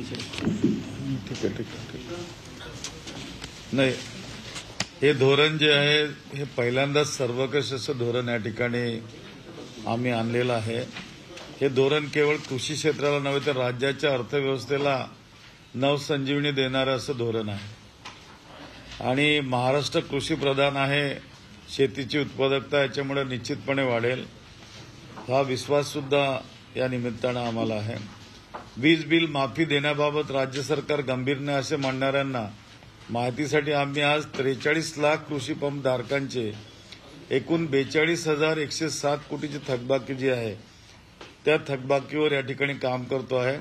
ठीक आहे. नाही, हे धोरण जे आहे हे पहिल्यांदाच सर्वकष असं धोरण या ठिकाणी आम्ही आणलेलं आहे. हे धोरण केवळ कृषी क्षेत्राला नव्हे तर राज्याच्या अर्थव्यवस्थेला नवसंजीवनी देणारं असं धोरण आहे. आणि महाराष्ट्र कृषी प्रधान आहे, शेतीची उत्पादकता याच्यामुळे निश्चितपणे वाढेल हा विश्वास सुद्धा या निमित्तानं आम्हाला आहे. वीज बिल माफी देण्याबाबत राज्य सरकार गंभीर नाही असे म्हणणाऱ्यांना माहितीसाठी आम्ही आज 43 लाख कृषी पंप धारकांचे एकूण 42,107 कोटीची थकबाकी जी आहे त्या थकबाकीवर या ठिकाणी काम करतो आहे.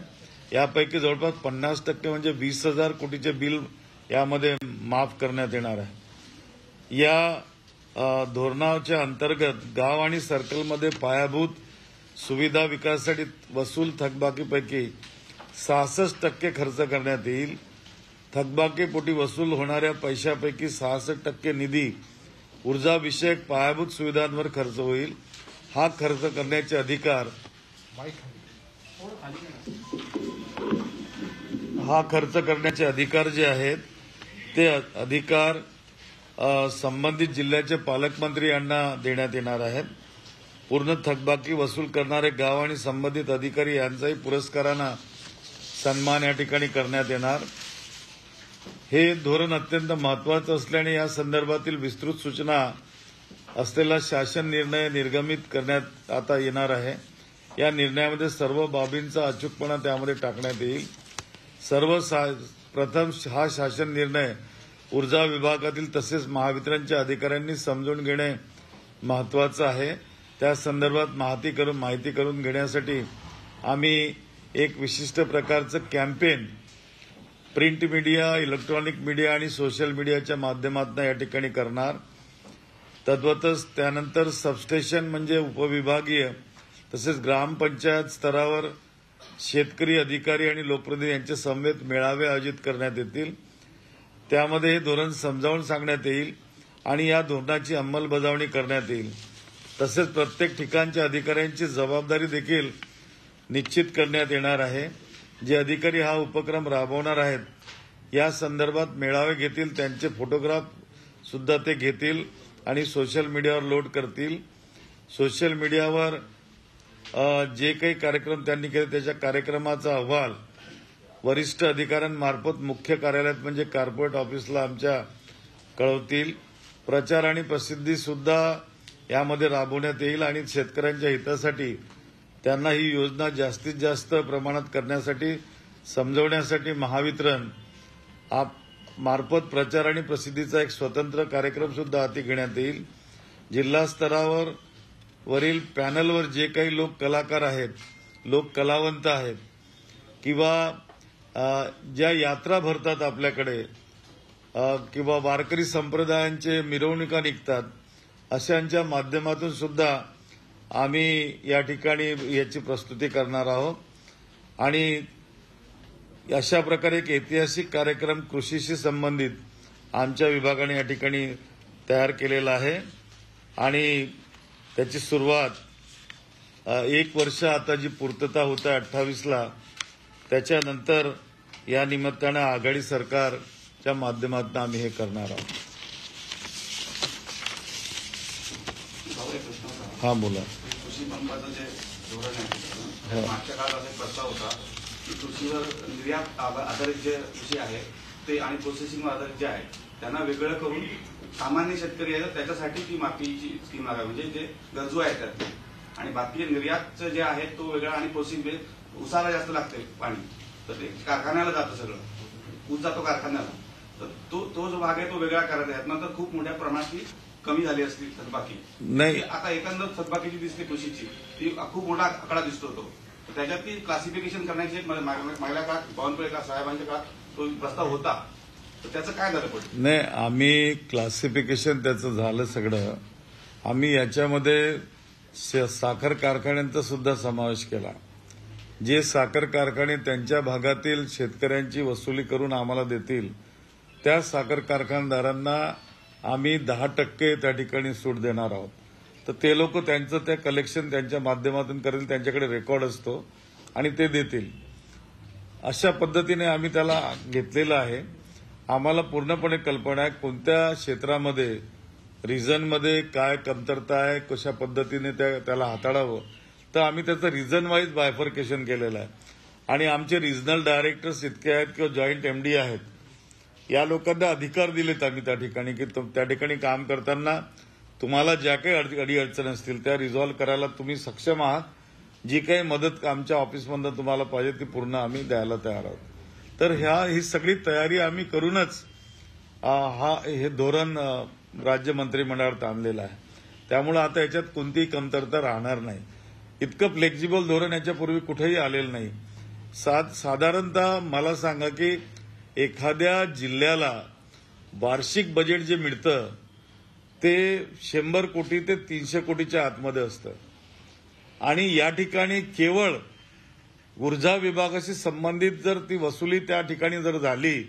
यापैकी जवळपास 50% म्हणजे 20,000 कोटीचे बिल यामध्ये माफ करण्यात येणार आहे. या धोरणाच्या अंतर्गत गाव आणि सर्कलमध्ये पायाभूत सुविधा विकासासाठी वसूल थकबाकीपैकी 66% खर्च करण्यात येईल. थकबाकीपोटी वसूल होणाऱ्या पैशापैकी 66% निधी ऊर्जाविषयक पायाभूत सुविधांवर खर्च होईल. हा खर्च करण्याचे अधिकार जे आहेत ते अधिकार संबंधित जिल्ह्याचे पालकमंत्री यांना देण्यात येणार आहेत. पूर्ण थकबाकी वसूल करणारे गाव आणि संबंधित अधिकारी यांचाही पुरस्कारानं सन्मान या ठिकाणी करण्यात येणार. हे धोरण अत्यंत महत्वाचं असल्याने या संदर्भातील विस्तृत सूचना असलेला शासन निर्णय निर्गमित करण्यात आता येणार आहे. या निर्णयामध्ये सर्व बाबींचा अचूकपणा त्यामध्ये टाकण्यात येईल. प्रथम हा शासन निर्णय ऊर्जा विभागातील तसेच महावितरणच्या अधिकाऱ्यांनी समजून घेणे महत्वाचं आहे. त्या संदर्भात माहिती करून घेण्यासाठी आम्ही एक विशिष्ट प्रकारचं campaign print media, electronic media आणि सोशल मीडियाच्या माध्यमातून या ठिकाणी करणार. तद्वतच त्यानंतर सबस्टेशन म्हणजे उपविभागीय तसेच ग्रामपंचायत स्तरावर शेतकरी अधिकारी आणि लोकप्रतिनिधी यांचे समवेत मेळावे आयोजित करण्यात येतील. त्यामध्ये हे धोरण समजावून सांगण्यात येईल आणि या धोरणाची अंमलबजावणी करण्यात येईल. तसेच प्रत्येक ठिकाणच्या अधिकाऱ्यांची जबाबदारी देखील निश्चित करण्यात येणार आहे. जे अधिकारी हा उपक्रम राबवणार आहेत या संदर्भात मेळावे घेतील, त्यांचे फोटोग्राफ सुद्धा ते घेतील आणि सोशल मीडियावर लोड करतील. सोशल मीडियावर जे काही कार्यक्रम त्यांनी केले त्याच्या कार्यक्रमाचा अहवाल वरिष्ठ अधिकाऱ्यांमार्फत मुख्य कार्यालयात म्हणजे कॉर्पोरेट ऑफिसला आमच्या कळवतील. प्रचार आणि प्रसिद्धी सुद्धा यामध्ये राबवण्यात येईल आणि शेतकऱ्यांच्या हितासाठी त्यांना ही योजना जास्तीत जास्त प्रमाणात करण्यासाठी समजवण्यासाठी महावितरण मार्फत प्रचार आणि प्रसिद्धीचा एक स्वतंत्र कार्यक्रम सुद्धा हाती घेण्यात येईल. जिल्हा स्तरावर वरील पॅनलवर जे काही लोक कलाकार आहेत, लोक कलावंत आहेत किंवा ज्या यात्रा भरतात आपल्याकडे किंवा वारकरी संप्रदायांचे मिरवणुका निघतात अशांच्या माध्यमातून सुद्धा आम्ही या ठिकाणी याची प्रस्तुती करणार आहोत. आणि अशा प्रकारे एक ऐतिहासिक कार्यक्रम कृषीशी संबंधित आमच्या विभागाने या ठिकाणी तयार केलेला आहे आणि त्याची सुरुवात 1 वर्ष आता जी पूर्तता होत आहे 28ला त्याच्यानंतर या निमित्तानं आघाडी सरकारच्या माध्यमातून आम्ही हे करणार आहोत. हा बोला. कृषी पंपाचं जे धोरण आहे मागच्या काळात असा प्रस्ताव होता की कृषीवर निर्यात आधारित जे कृषी आहे ते आणि प्रोसेसिंगवर आधारित जे आहे त्यांना वेगळं करून सामान्य शेतकरी आहे त्याच्यासाठी ती माफीची स्कीम लागावी, म्हणजे जे गरजू आहेत त्यात. आणि बाकी निर्यातचं जे आहे तो वेगळा आणि प्रोसेसिंग उसाला जास्त लागते पाणी तर ते कारखान्याला जातं, सगळं ऊस जातो कारखान्याला. तर तो जो भाग आहे तो वेगळा करायचा आहे. नंतर खूप मोठ्या प्रमाणात कमी झाली असती थकबाकी. नाही, आता एकंदर थकबाकीची दिसते कृषीची ती खूप मोठा आकडा दिसतो तो. त्याच्यात ती क्लासिफिकेशन करण्याची एक महिला काळात बावनकुळे साहेबांच्या काळात तो प्रस्ताव होता, तर त्याचं काय झालं पडलं? नाही, आम्ही क्लासिफिकेशन त्याचं झालं सगळं. आम्ही याच्यामध्ये साखर कारखान्यांचा सुद्धा समावेश केला. जे साखर कारखाने त्यांच्या भागातील शेतकऱ्यांची वसुली करून आम्हाला देतील त्या साखर कारखानदारांना आम्ही 10% त्या ठिकाणी सूट देणार आहोत. तर ते लोक त्यांचं त्या कलेक्शन त्यांच्या माध्यमातून करेल, त्यांच्याकडे रेकॉर्ड असतो आणि ते देतील. अशा पद्धतीने आम्ही त्याला घेतलेलं आहे. आम्हाला पूर्णपणे कल्पना आहे कोणत्या क्षेत्रामध्ये रिझनमध्ये काय कमतरता आहे, कशा पद्धतीने त्याला हाताळावं. तर आम्ही त्याचं रिझन वाईज बायफर्केशन केलेलं आहे. आणि आमचे रिजनल डायरेक्टर्स इतके आहेत किंवा जॉईंट एमडी आहेत, या लोकांना अधिकार दिलेत आम्ही त्या ठिकाणी की त्या ठिकाणी काम करताना तुम्हाला ज्या काही अडीअडचणी असतील त्या रिझॉल्व्ह करायला तुम्ही सक्षम आहात. जी काही मदत आमच्या ऑफिसमधून तुम्हाला पाहिजे ती पूर्ण आम्ही द्यायला तयार आहोत. तर ही सगळी तयारी आम्ही करूनच हे धोरण राज्य मंत्रिमंडळात आणलेलं आहे. त्यामुळे आता याच्यात कोणतीही कमतरता राहणार नाही. इतकं फ्लेक्झिबल धोरण याच्यापूर्वी कुठेही आलेलं नाही. साधारणतः मला सांगा की एखाद्या जिल्ह्याला वार्षिक बजेट जे मिळतं ते 100 कोटी ते 300 कोटीच्या आतमध्ये असतं. आणि या ठिकाणी केवळ ऊर्जा विभागाशी संबंधित जर ती वसुली त्या ठिकाणी जर झाली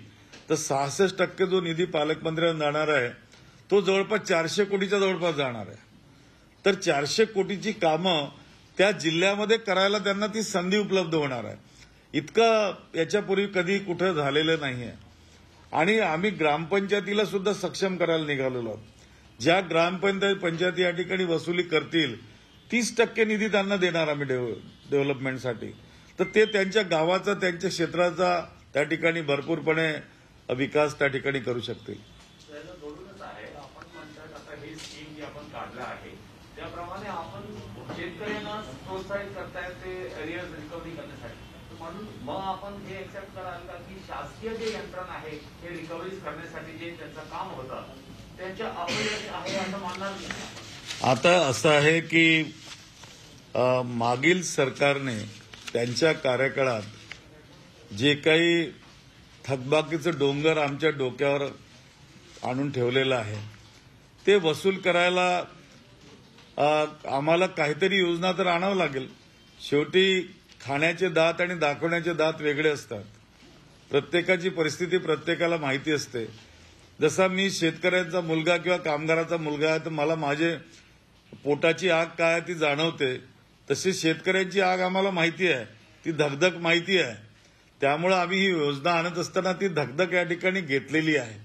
तर 66% जो निधी पालकमंत्र्यांना जाणार आहे तो जवळपास 400 कोटीच्या जवळपास जाणार आहे. तर 400 कोटीची कामं त्या जिल्ह्यामध्ये करायला त्यांना ती संधी उपलब्ध होणार आहे. इतकं याच्यापूर्वी कधी कुठं झालेलं नाहीये. आणि आम्ही ग्रामपंचायतीला सुद्धा सक्षम करायला निघालेलो आहोत. ज्या ग्रामपंचायती या ठिकाणी वसुली करतील 30% निधी त्यांना देणार आम्ही डेव्हलपमेंटसाठी. तर ते त्यांच्या गावाचा त्यांच्या क्षेत्राचा त्या ठिकाणी भरपूरपणे विकास त्या ठिकाणी करू शकतील. आपण म्हणतात आता हे स्कीम जी आपण काढलं आहे त्याप्रमाणे आपण शेतकऱ्यांना प्रोत्साहित करतायत ते एरियर रिकव्हरी करण्यासाठी. म्हणून मग आपण हे एक्सेप्ट कराल का की शासकीय जे यंत्रणा आहे हे रिकव्हरी करण्यासाठी जे त्यांचं काम होतं त्यांच्या अपयश आहे असं मानणार नाही. आता असं आहे की मागील सरकारने त्यांच्या कार्यकाळात जे काही थकबाकीचं डोंगर आमच्या डोक्यावर आणून ठेवलेलं आहे ते वसूल करायला आम्हाला काहीतरी योजना तर आणावं लागेल. शेवटी खाण्याचे दात आणि दाखवण्याचे दात वेगळे असतात. प्रत्येकाची परिस्थिती प्रत्येकाला माहिती असते. जसा मी शेतकऱ्यांचा मुलगा किंवा कामगाराचा मुलगा आहे तर मला माझे पोटाची आग काय ती जाणवते. तशी शेतकऱ्यांची आग आम्हाला माहिती आहे, ती धगधग माहिती आहे. त्यामुळे आम्ही ही योजना आणत असताना ती धगधग या ठिकाणी घेतलेली आहे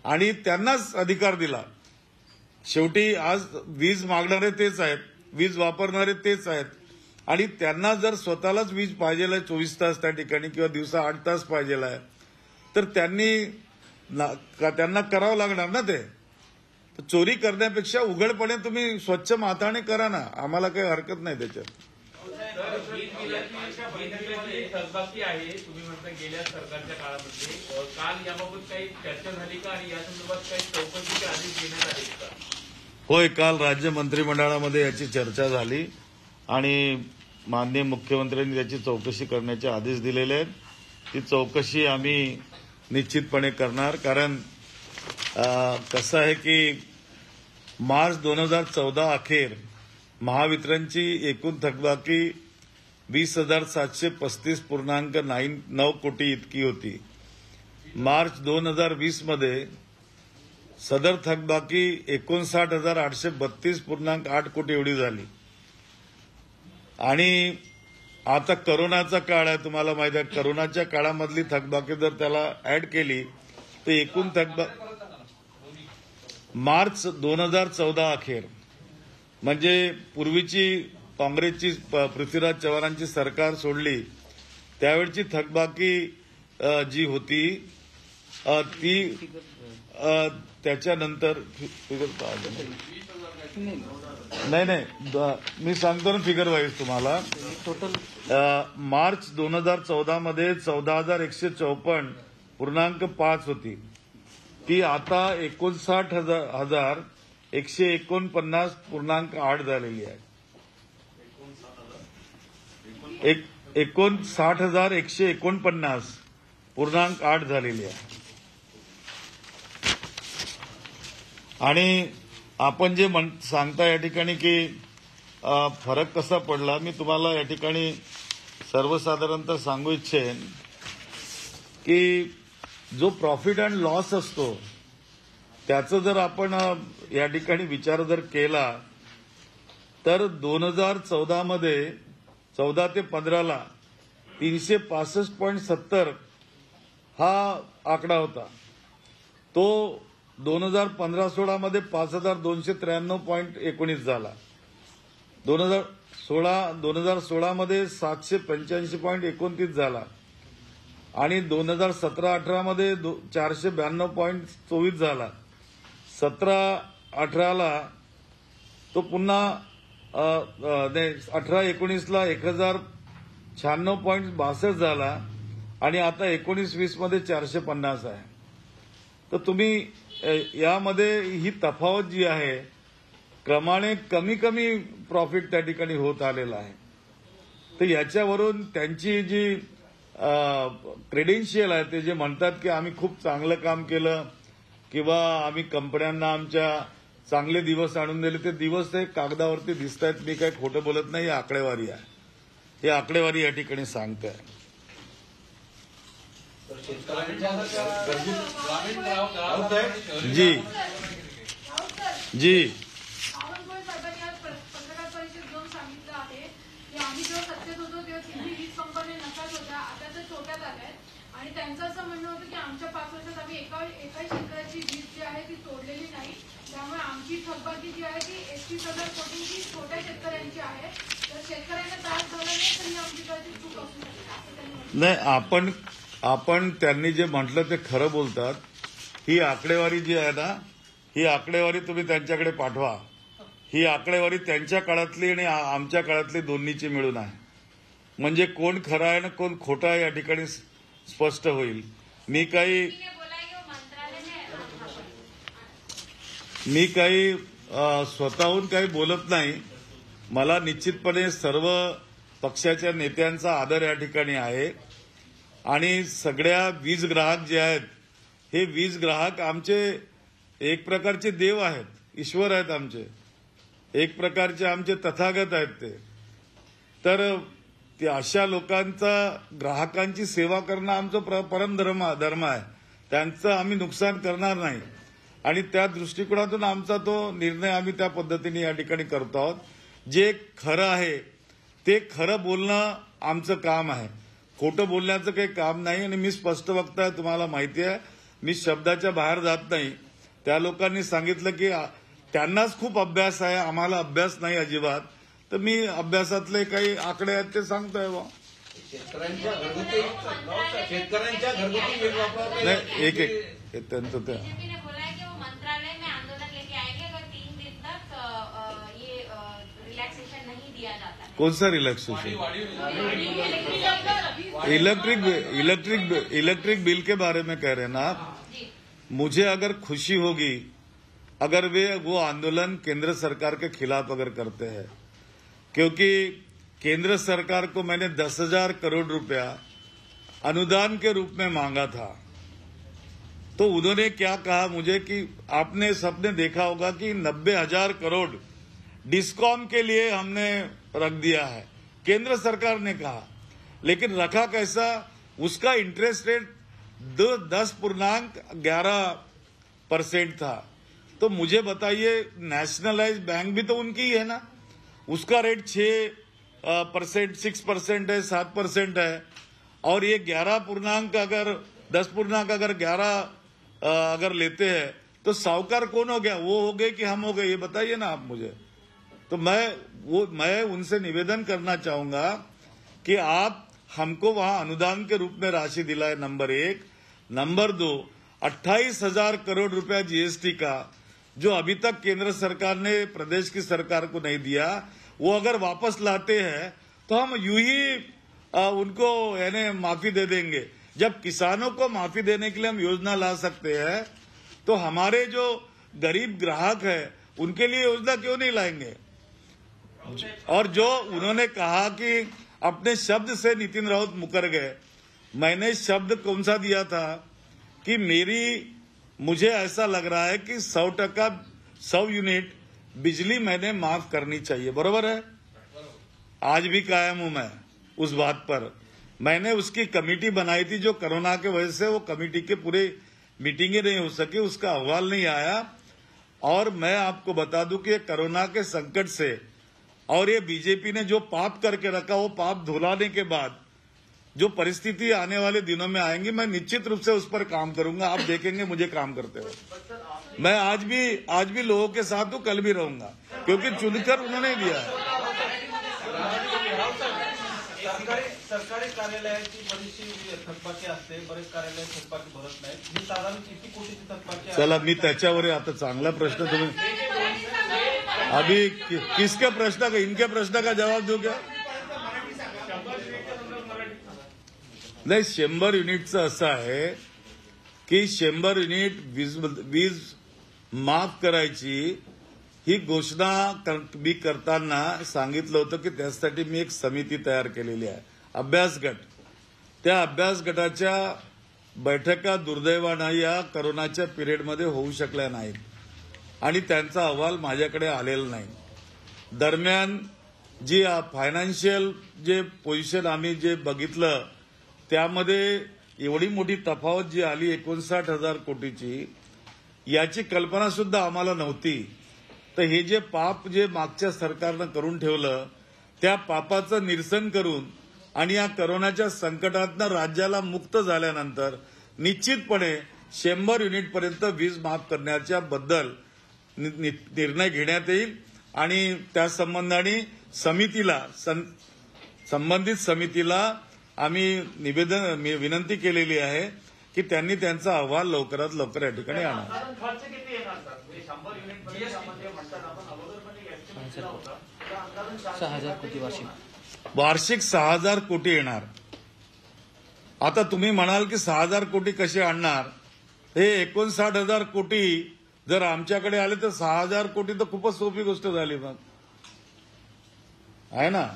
आणि त्यांनाच अधिकार दिला. शेवटी आज वीज मागणारे तेच आहेत, वीज वापरणारे तेच आहेत आणि त्यांना जर स्वतःलाच वीज पाहिजेल आहे 24 तास त्या ठिकाणी किंवा दिवसा 8 तास पाहिजेल आहे तर त्यांना करावं लागणार ना. ते चोरी करण्यापेक्षा उघडपणे तुम्ही स्वच्छ हाताने करा ना, आम्हाला काही हरकत नाही त्याच्यात. थकबाकी आहे तुम्ही म्हणता गेल्या सरकारच्या काळामध्ये काल याबाबत काही चर्चा झाली का आणि या संदर्भात काही चौकशीचे आदेश देण्यात आले का? होय, काल राज्य मंत्रिमंडळामध्ये याची चर्चा झाली आणि माननीय मुख्यमंत्र्यांनी त्याची चौकशी करण्याचे आदेश दिलेले आहेत. ती चौकशी आम्ही निश्चितपणे करणार. कारण कसं आहे की मार्च 2014 अखेर महावितरणची एकूण थकबाकी 20,735.9 कोटी इतकी होती. मार्च 2020 मध्ये सदर थकबाकी 59,832.8 कोटी एवढी झाली. आणि आता करोनाचा काळ आहे, तुम्हाला माहिती आहे. करोनाच्या काळामधली थकबाकी जर त्याला ऍड केली तर एकूण थकबाकी मार्च 2014 अखेर म्हणजे पूर्वीची काँग्रेसची पृथ्वीराज चव्हाणांची सरकार सोडली त्यावेळची थकबाकी जी होती ती त्याच्यानंतर नाही मी सांगतो ना फिगर वाईज तुम्हाला. मार्च 2014 मध्ये 14,154.5 होती, ती आता 59,149.8 झालेली आहे. 59,149.8 झालेली आहे. आणि आपण जे सांगता या ठिकाणी की फरक कसा पडला, मी तुम्हाला या ठिकाणी सर्वसाधारणतः सांगू इच्छेन की जो प्रॉफिट अँड लॉस असतो त्याचं जर आपण या ठिकाणी विचार जर केला तर 2014 मध्ये 14 ते 15ला 365.70 हा आकडा होता. तो 2015-16 मध्ये 5293.19 झाला. 2016 मध्ये 785.29 झाला आणि 2017-18 मध्ये 492.24 झाला. 17-18ला तो पुन्हा 18-19 ला 1096.62 झाला आणि आता 19-20 मध्ये 450 आहे. तर तुम्ही यामध्ये ही तफावत जी आहे क्रमाने कमी कमी प्रॉफिट त्या ठिकाणी होत आलेला आहे. तर याच्यावरून त्यांची जी क्रेडेन्शियल आहे ते जे म्हणतात की आम्ही खूप चांगलं काम केलं किंवा आम्ही कंपन्यांना आमच्या चांगले दिवस आणून दिले, ते दिवस ते कागदावरती दिसत आहेत. मी काही खोटं बोलत नाही, ही आकडेवारी आहे. ही आकडेवारी या ठिकाणी सांगते. जी जी बावनकुळे साहेबांनी आज पत्रकार परिषद घेऊन सांगितलं आहे की आम्ही जेव्हा सत्तेत होतो तेव्हा तिन्ही वीज कंपन्या नफ्यात होत्या, आता त्या तोट्यात आल्या आणि त्यांचं असं म्हणणं होतं की आमच्या 5 वर्षात आम्ही एकाही शेतकऱ्याची वीज जी आहे ती तोडलेली नाही. त्यामुळे आमची थकबाकी जी आहे ती 31,000 कोटींची छोट्या शेतकऱ्यांची आहे. तर शेतकऱ्यांना त्रास झाला नाही तरी आमची काहीतरी चूक असू शकते असं त्यांनी म्हटलं. नाही, आपण त्यांनी जे म्हटलं ते खरं बोलतात. ही आकडेवारी जी आहे ना, ही आकडेवारी तुम्ही त्यांच्याकडे पाठवा. ही आकडेवारी त्यांच्या काळातली आणि आमच्या काळातली दोन्हीची मिळून आहे. म्हणजे कोण खरं आहे ना कोण खोटं आहे या ठिकाणी स्पष्ट होईल. मी काही स्वतःहून काही बोलत नाही. मला निश्चितपणे सर्व पक्षाच्या नेत्यांचा आदर या ठिकाणी आहे आणि सगळ्या वीज ग्राहक जे आहेत हे वीज ग्राहक आमचे एक प्रकारचे देव आहेत, ईश्वर आहेत आमचे, एक प्रकारचे आमचे तथागत आहेत ते. तर ते अशा लोकांचा ग्राहकांची सेवा करणं आमचं परमधर्म आहे. त्यांचं आम्ही नुकसान करणार नाही आणि त्या दृष्टिकोनातून आमचा तो निर्णय आम्ही त्या पद्धतीने या ठिकाणी करतो आहोत. जे खरं आहे ते खरं बोलणं आमचं काम आहे, खोटं बोलण्याचं काही काम नाही. आणि मी स्पष्ट वक्ता आहे, तुम्हाला माहिती आहे, मी शब्दाच्या बाहेर जात नाही. त्या लोकांनी सांगितलं की त्यांनाच खूप अभ्यास आहे, आम्हाला अभ्यास नाही अजिबात. तर मी अभ्यासातले काही आकडे आहेत ते सांगतोय. शेतकऱ्यांच्या घरगुती वीज वापरावर नाही, एक त्यांचं ते कौन सा रिलैक्सेशन? इलेक्ट्रिक बिल के बारे में कह रहे हैं ना आप. मुझे अगर खुशी होगी अगर वो आंदोलन केंद्र सरकार के खिलाफ अगर करते हैं, क्योंकि केंद्र सरकार को मैंने 10,000 करोड़ रुपया अनुदान के रूप में मांगा था. तो उन्होंने क्या कहा मुझे कि आपने सबने देखा होगा कि 90,000 करोड़ डिस्कॉम के लिए हमने रख दिया है, केंद्र सरकार ने कहा. लेकिन रखा कैसा, उसका इंटरेस्ट रेट 10.11% था. तो मुझे बताइए, नेशनलाइज बैंक भी तो उनकी ही है ना, उसका रेट 6%, 6% है, 7% है. और ये 10.11 अगर लेते हैं तो साहूकार कौन हो गया, वो हो गए कि हम हो गए, ये बताइए ना आप मुझे. तो मैं उनसे निवेदन करना चाहूंगा कि आप हमको वहां अनुदान के रूप में राशि दिलाए, नंबर 1. नंबर 2, 28,000 करोड़ रुपया जीएसटी का जो अभी तक केंद्र सरकार ने प्रदेश की सरकार को नहीं दिया, वो अगर वापस लाते हैं तो हम यूं ही उनको यानी माफी दे देंगे. जब किसानों को माफी देने के लिए हम योजना ला सकते हैं तो हमारे जो गरीब ग्राहक है उनके लिए योजना क्यों नहीं लाएंगे. और जो उन्होंने कहा कि अपने शब्द से नितिन राउत मुकर गए, मैंने शब्द कौन सा दिया था कि मुझे ऐसा लग रहा है कि 100 यूनिट बिजली मैंने माफ करनी चाहिए. बरोबर है, आज भी कायम हूं मैं उस बात पर. मैंने उसकी कमेटी बनाई थी, जो कोरोना की वजह से वो कमेटी के पूरे मीटिंगें नहीं हो सकी, उसका अहवाल नहीं आया. और मैं आपको बता दूं कि कोरोना के संकट से और ये बीजेपी ने जो पाप करके रखा, वो पाप धुलाने के बाद जो परिस्थिति आने वाले दिनों में आएंगी, मैं निश्चित रूप से उस पर काम करूंगा। आप देखेंगे मुझे काम करते हुए। मैं आज भी लोगों के साथ हूं, कल भी रहूंगा, क्योंकि चुनकर उन्होंने दिया है। सरकारी कार्यालयाची बरीचशी थकबाकी असते, बरेच कार्यालय थकबाकी भरत नाही। ही साधारण किती कोटीची थकबाकी आहे? चला, मी त्याच्यावर आता चांगला प्रश्न तुम्ही अभी किसके प्रश्न का, इनके प्रश्न का जवाब दो क्या? नाही, 100 युनिटचं असं आहे की 100 युनिट वीज माफ करायची ही घोषणा मी करताना सांगितलं होतं की त्यासाठी मी एक समिती तयार केलेली आहे, अभ्यास गट। त्या अभ्यास गटाच्या बैठका दुर्दैवानं या कोरोनाच्या पिरियडमध्ये होऊ शकल्या नाहीत आणि त्यांचा अहवाल माझ्याकडे आलेला नाही। दरम्यान जी फायनान्शियल जे पोझिशन आम्ही जे बघितलं त्यामध्ये एवढी मोठी तफावत जी आली 59,000 कोटीची, याची कल्पना सुद्धा आम्हाला नव्हती। तर हे जे पाप जे मागच्या सरकारनं करून ठेवलं, त्या पापाचं निरसन करून आणि या कोरोनाच्या संकटातनं राज्याला मुक्त झाल्यानंतर निश्चितपणे 100 युनिटपर्यंत वीज माफ करण्याच्या बद्दल निर्णय घेण्यात येईल आणि त्या संबंधाने संबंधित समितीला आम्ही विनंती केलेली आहे की त्यांनी त्यांचा अहवाल लवकरात लवकर या ठिकाणी आणा। खर्च किती येणार सर? 100 युनिट म्हणतात आपण अगोदर पण एक एस्टिमेट केला होता, तर अंदाजून 6,000 कोटी वार्षिक 6,000 कोटी येणार। आता तुम्ही म्हणाल की 6,000 कोटी कसे आणणार? हे 59,000 कोटी जर आमच्याकडे आले तर 6,000 कोटी तर खूपच सोपी गोष्ट झाली मग, आहे ना?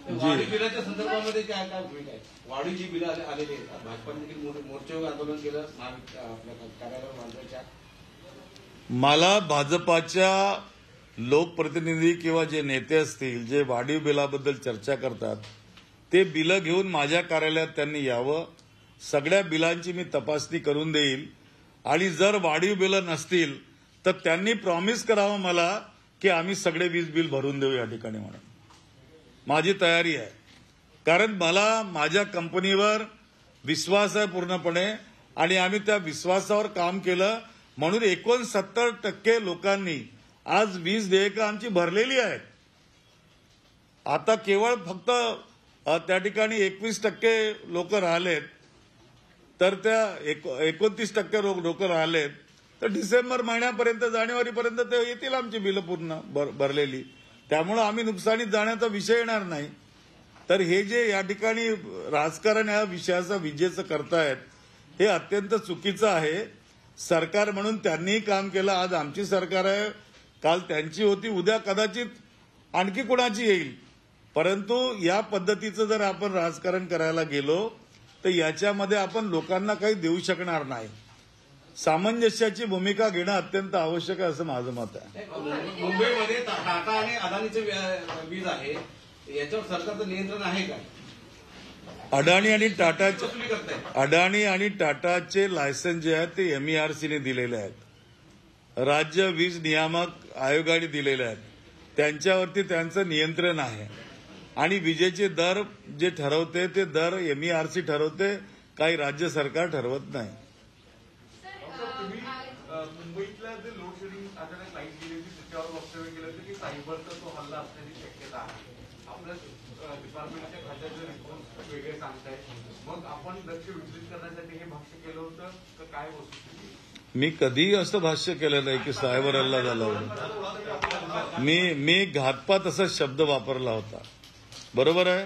वाढीव बिलाच्या संदर्भामध्ये काय काय भूमिका आहे? वाढीव जी बिलं आलेली आहेत, भाजपाने देखील मोर्चेवर आंदोलन केलं आपल्या कार्यालयावर मांडवायच्या। मला भाजपाच्या लोकप्रतिनिधी किंवा जे नेते असतील जे वाढीव बिलाबद्दल चर्चा करतात, ते बिलं घेऊन माझ्या कार्यालयात त्यांनी यावं। सगळ्या बिलांची मी तपासणी करून देईल आणि जर वाढीव बिलं नसतील तर त्यांनी प्रॉमिस करावं मला की आम्ही सगळे वीज बिल भरून देऊ या ठिकाणी म्हणून। माझी तयारी आहे, कारण मला माझ्या कंपनीवर विश्वास आहे पूर्णपणे आणि आम्ही त्या विश्वासावर काम केलं म्हणून 69% लोकांनी आज वीज देयकं आमची भरलेली आहेत। आता केवळ फक्त त्या ठिकाणी 21% लोक राहिलेत, तर त्या 29% लोक राहिलेत, तर डिसेंबर महिन्यापर्यंत जानेवारीपर्यंत ते येतील आमची बिलं पूर्ण भरलेली। त्यामुळे आम्ही नुकसानीत जाण्याचा विषय येणार नाही। तर हे जे या ठिकाणी राजकारण या विषयाचा विजेचं करतायत हे अत्यंत चुकीचं आहे। सरकार म्हणून त्यांनीही काम केलं, आज आमची सरकार आहे, काल त्यांची होती, उद्या कदाचित आणखी कोणाची येईल। परंतु या पद्धतीचं जर आपण राजकारण करायला गेलो तर याच्यामध्ये आपण लोकांना काही देऊ शकणार नाही। सामंजस्याची भूमिका घेणं अत्यंत आवश्यक आहे असं माझं मत आहे। मुंबईमध्ये टाटा आणि अदानीचे वीज आहे, याच्यावर सरकारचं नियंत्रण आहे का? अडाणी आणि टाटाचे लायसन्स जे आहेत ते MERCने दिलेले आहेत, राज्य वीज नियामक आयोगाने दिलेले आहेत, त्यांच्यावरती त्यांचं नियंत्रण आहे आणि विजेचे दर जे ठरवते ते दर MERC ठरवते, काही राज्य सरकार ठरवत नाही। मुंबईतल्या जे लोड शेडिंग अचानक लाईट गेली होती त्याच्यावर वक्तव्य केलं होतं की सायबरचा तो हल्ला असण्याची शक्यता आहे। आपल्या डिपार्टमेंटच्या खात्याचे रिस्पॉन्स वेगळे सांगतायत, मग आपण लक्ष विचलित करण्यासाठी हे भाष्य केलं होतं तर काय वस्तुस्थिती? मी कधीही असं भाष्य केलं नाही की सायबर हल्ला झाला होता। मी घातपात असा शब्द वापरला होता, बरोबर आहे।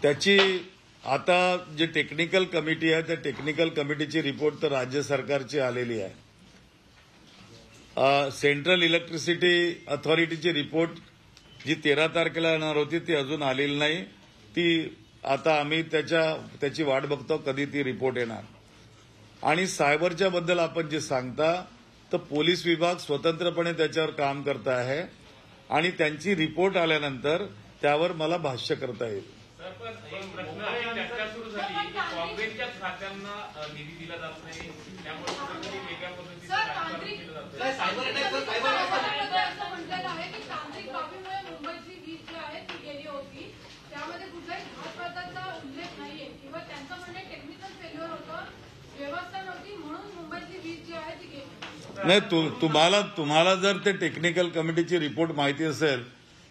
त्याची आता जे टेक्निकल कमिटी आहे त्या टेक्निकल कमिटीची रिपोर्ट तर राज्य सरकारची आलेली आहे। सेंट्रल इलेक्ट्रिसिटी अथॉरिटीची रिपोर्ट जी 13 तारखेला येणार होती ती अजून आलेली नाही, ती आता आम्ही त्याची वाट बघतो कधी ती रिपोर्ट येणार। आणि सायबरच्या बद्दल आपण जे सांगता तर पोलीस विभाग स्वतंत्रपणे त्याच्यावर काम करत आहे आणि त्यांची रिपोर्ट आल्यानंतर त्यावर मला भाष्य करता येईल। चर्चा सुरू झाली की काँग्रेसच्या खात्यांना निधी दिला जात नाही, त्यामुळे वेगळ्या पद्धतीने असं म्हटलेलं आहे की तांत्रिक बाबीमुळे मुंबईची वीज जी आहे ती गेली होती, त्यामध्ये कुठलाही घातपाताचा नाही तुम्हाला जर ते टेक्निकल कमिटीची रिपोर्ट माहिती असेल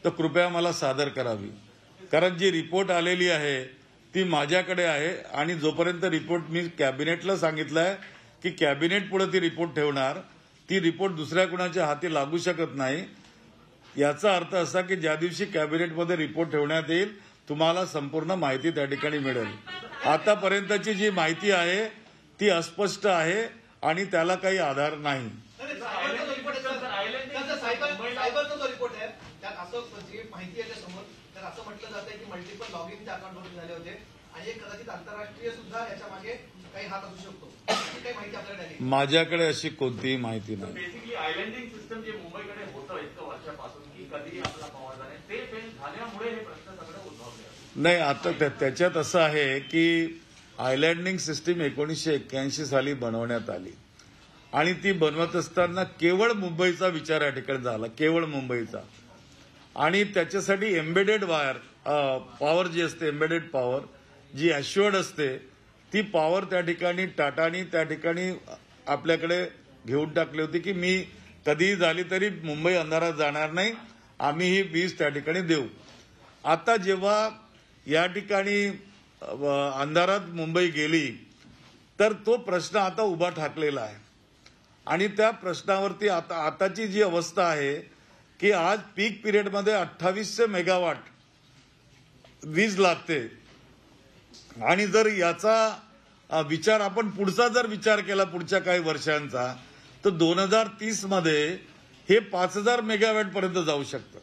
तर कृपया मला सादर करावी, कारण जी रिपोर्ट आलेली आहे ती माझ्याकडे आहे आणि जोपर्यंत रिपोर्ट मी कॅबिनेटला सांगितलंय की कॅबिनेट पुढे ती रिपोर्ट ठेवणार, ती रिपोर्ट दुसऱ्या कुणाच्या हाती लागू शकत नाही. याचा अर्थ असा की ज्या दिवशी कॅबिनेटमध्ये रिपोर्ट ठेवण्यात येईल तुम्हाला संपूर्ण माहिती त्या ठिकाणी मिळेल. आतापर्यंतची जी माहिती आहे ती अस्पष्ट आहे आणि त्याला काही आधार नाही. सायबरचा जो रिपोर्ट आहे त्यात असं जी माहिती आहे समोर तर असं म्हटलं जातं की मल्टिपल लॉगिनच्या अकाउंटवरून झाले होते आणि एक कदाचित आंतरराष्ट्रीय सुद्धा याच्या मागे काही हात असू शकतो, अशी काही माहिती आपल्याकडे आली? माझ्याकडे अशी कोणतीही माहिती नाही. बेसिकली आयलँडिंग सिस्टम जे मुंबईकडे होतं इतकं वर्षापासून की कधी आपला पवार झाला ते फेल झाल्यामुळे हे प्रश्न सगळे उद्भवले. नाही, आता त्याच्यात असं आहे की आयलँडिंग सिस्टीम 1981 साली बनवण्यात आली आणि ती बनवत असताना केवळ मुंबईचा विचार या ठिकाणी झाला, केवळ मुंबईचा. आणि त्याच्यासाठी एम्बेडेड वायर पॉवर जी असते, एम्बेडेड पॉवर जी अश्युअर्ड असते, ती पॉवर त्या ठिकाणी टाटानी त्या ठिकाणी आपल्याकडे घेऊन टाकली होती की मी कधीही झाली तरी मुंबई अंधारात जाणार नाही, आम्ही ही वीज त्या ठिकाणी देऊ. आता जेव्हा या ठिकाणी अंधारात मुंबई गेली तर तो प्रश्न आता उभा ठाकलेला आहे आणि त्या प्रश्नावरती आताची जी अवस्था आहे की आज पीक पिरियडमध्ये 2800 मेगावॉट वीज लागते आणि जर याचा विचार आपण पुढचा जर विचार केला पुढच्या काही वर्षांचा तर 2030 मध्ये हे 5000 मेगावॉट पर्यंत जाऊ शकतं.